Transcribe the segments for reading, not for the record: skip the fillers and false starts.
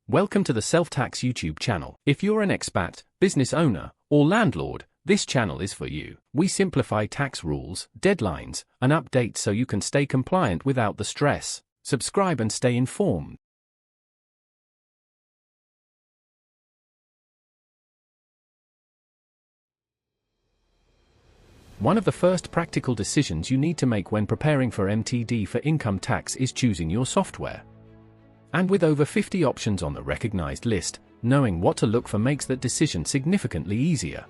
Welcome to the Selftax YouTube channel. If you're an expat, business owner, or landlord, this channel is for you. We simplify tax rules, deadlines, and updates so you can stay compliant without the stress. Subscribe and stay informed. One of the first practical decisions you need to make when preparing for MTD for income tax is choosing your software. And with over 50 options on the recognized list, knowing what to look for makes that decision significantly easier.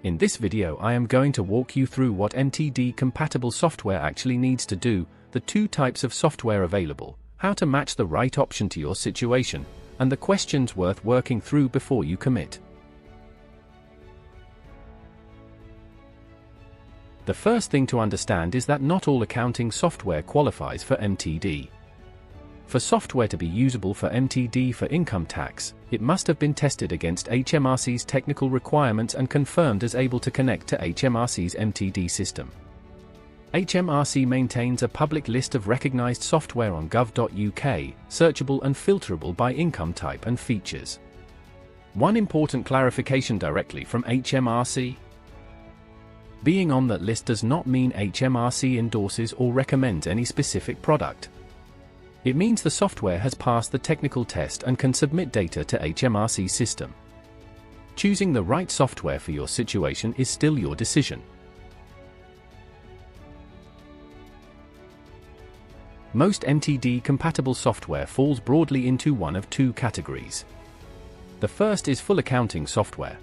In this video I am going to walk you through what MTD-compatible software actually needs to do, the two types of software available, how to match the right option to your situation, and the questions worth working through before you commit. The first thing to understand is that not all accounting software qualifies for MTD. For software to be usable for MTD for income tax, it must have been tested against HMRC's technical requirements and confirmed as able to connect to HMRC's MTD system. HMRC maintains a public list of recognized software on gov.uk, searchable and filterable by income type and features. One important clarification directly from HMRC. Being on that list does not mean HMRC endorses or recommends any specific product. It means the software has passed the technical test and can submit data to HMRC's system. Choosing the right software for your situation is still your decision. Most MTD-compatible software falls broadly into one of two categories. The first is full accounting software.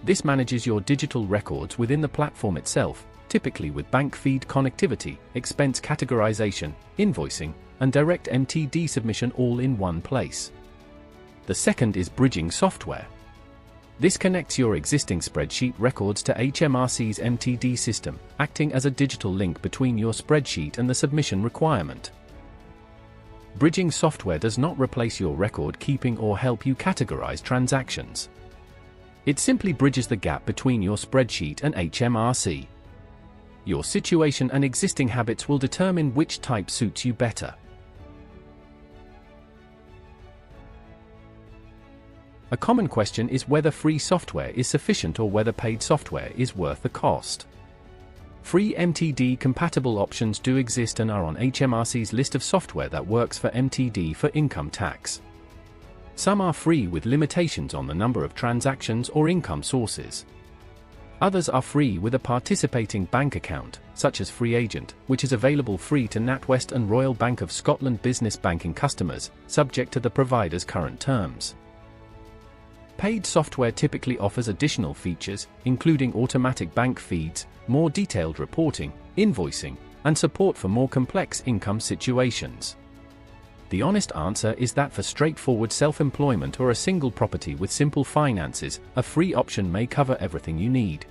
This manages your digital records within the platform itself, typically with bank feed connectivity, expense categorization, invoicing, and direct MTD submission all in one place. The second is bridging software. This connects your existing spreadsheet records to HMRC's MTD system, acting as a digital link between your spreadsheet and the submission requirement. Bridging software does not replace your record keeping or help you categorize transactions. It simply bridges the gap between your spreadsheet and HMRC. Your situation and existing habits will determine which type suits you better. A common question is whether free software is sufficient or whether paid software is worth the cost. Free MTD-compatible options do exist and are on HMRC's list of software that works for MTD for income tax. Some are free with limitations on the number of transactions or income sources. Others are free with a participating bank account, such as Free Agent, which is available free to NatWest and Royal Bank of Scotland business banking customers, subject to the provider's current terms. Paid software typically offers additional features, including automatic bank feeds, more detailed reporting, invoicing, and support for more complex income situations. The honest answer is that for straightforward self-employment or a single property with simple finances, a free option may cover everything you need.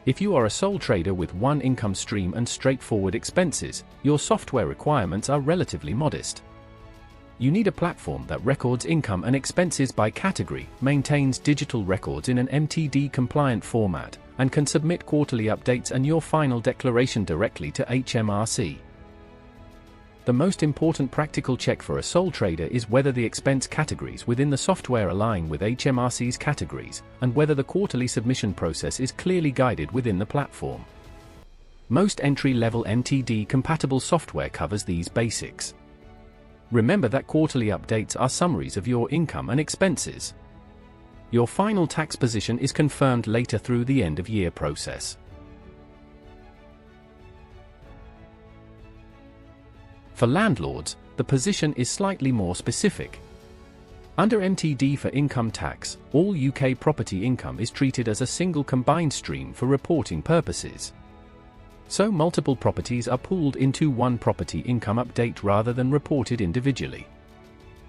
If you are a sole trader with one income stream and straightforward expenses, your software requirements are relatively modest. You need a platform that records income and expenses by category, maintains digital records in an MTD-compliant format, and can submit quarterly updates and your final declaration directly to HMRC. The most important practical check for a sole trader is whether the expense categories within the software align with HMRC's categories, and whether the quarterly submission process is clearly guided within the platform. Most entry-level MTD-compatible software covers these basics. Remember that quarterly updates are summaries of your income and expenses. Your final tax position is confirmed later through the end-of-year process. For landlords, the position is slightly more specific. Under MTD for income tax, all UK property income is treated as a single combined stream for reporting purposes. So multiple properties are pooled into one property income update rather than reported individually.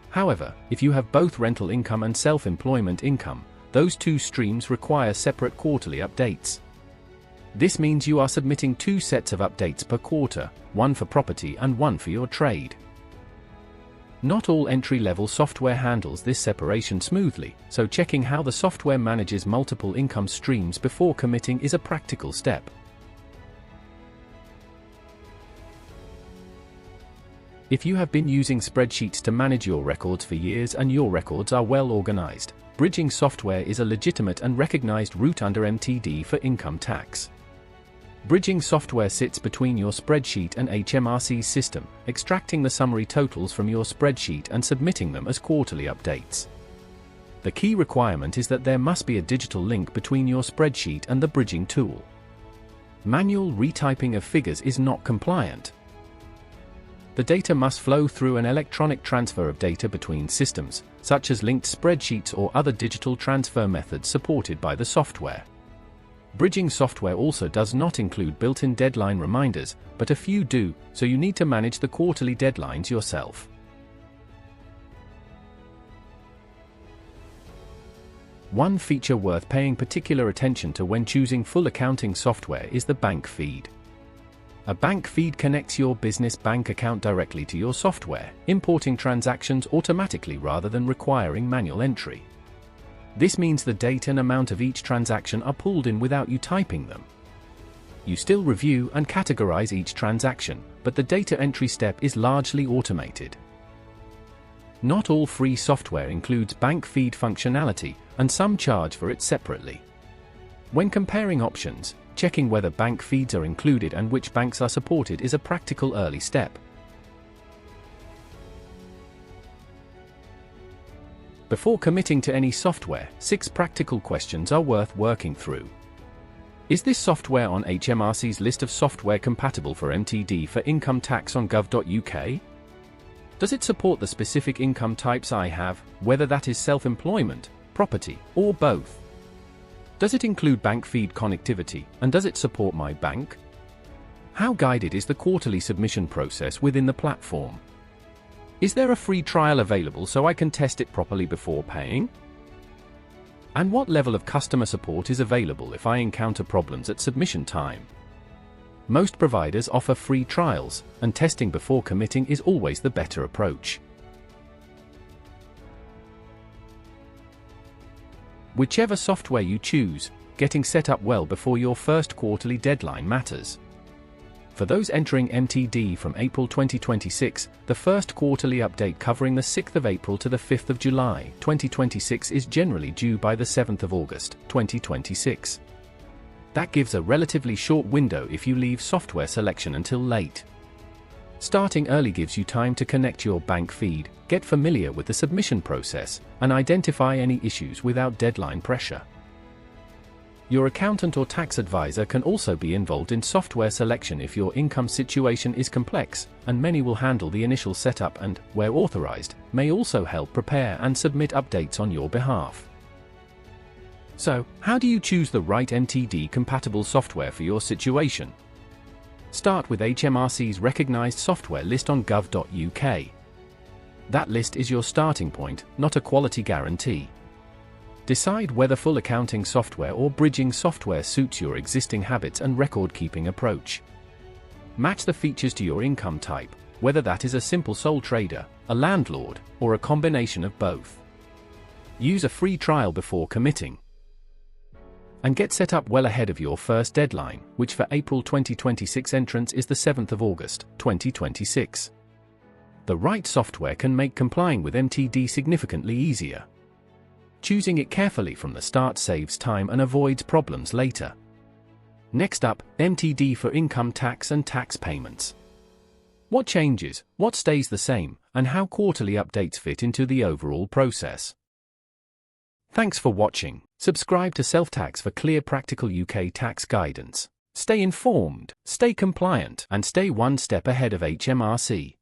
However, if you have both rental income and self-employment income, those two streams require separate quarterly updates. This means you are submitting two sets of updates per quarter, one for property and one for your trade. Not all entry-level software handles this separation smoothly, so checking how the software manages multiple income streams before committing is a practical step. If you have been using spreadsheets to manage your records for years and your records are well organized, bridging software is a legitimate and recognized route under MTD for income tax. Bridging software sits between your spreadsheet and HMRC's system, extracting the summary totals from your spreadsheet and submitting them as quarterly updates. The key requirement is that there must be a digital link between your spreadsheet and the bridging tool. Manual retyping of figures is not compliant. The data must flow through an electronic transfer of data between systems, such as linked spreadsheets or other digital transfer methods supported by the software. Bridging software also does not include built-in deadline reminders, but a few do, so you need to manage the quarterly deadlines yourself. One feature worth paying particular attention to when choosing full accounting software is the bank feed. A bank feed connects your business bank account directly to your software, importing transactions automatically rather than requiring manual entry. This means the date and amount of each transaction are pulled in without you typing them. You still review and categorize each transaction, but the data entry step is largely automated. Not all free software includes bank feed functionality, and some charge for it separately. When comparing options, checking whether bank feeds are included and which banks are supported is a practical early step. Before committing to any software, 6 practical questions are worth working through. Is this software on HMRC's list of software compatible for MTD for income tax on gov.uk? Does it support the specific income types I have, whether that is self-employment, property, or both? Does it include bank feed connectivity, and does it support my bank? How guided is the quarterly submission process within the platform? Is there a free trial available so I can test it properly before paying? And what level of customer support is available if I encounter problems at submission time? Most providers offer free trials, and testing before committing is always the better approach. Whichever software you choose, getting set up well before your first quarterly deadline matters. For those entering MTD from April 2026, the first quarterly update covering the 6th of April to the 5th of July 2026 is generally due by the 7th of August 2026. That gives a relatively short window if you leave software selection until late. Starting early gives you time to connect your bank feed, get familiar with the submission process, and identify any issues without deadline pressure. Your accountant or tax advisor can also be involved in software selection if your income situation is complex, and many will handle the initial setup and, where authorized, may also help prepare and submit updates on your behalf. So, how do you choose the right MTD-compatible software for your situation? Start with HMRC's recognized software list on gov.uk. That list is your starting point, not a quality guarantee. Decide whether full accounting software or bridging software suits your existing habits and record-keeping approach. Match the features to your income type, whether that is a simple sole trader, a landlord, or a combination of both. Use a free trial before committing. And get set up well ahead of your first deadline, which for April 2026 entrance is the 7th of August 2026. The right software can make complying with MTD significantly easier. Choosing it carefully from the start saves time and avoids problems later. Next up, MTD for income tax and tax payments. What changes, what stays the same, and how quarterly updates fit into the overall process. Thanks for watching. Subscribe to Selftax for clear practical UK tax guidance. Stay informed, stay compliant, and stay one step ahead of HMRC.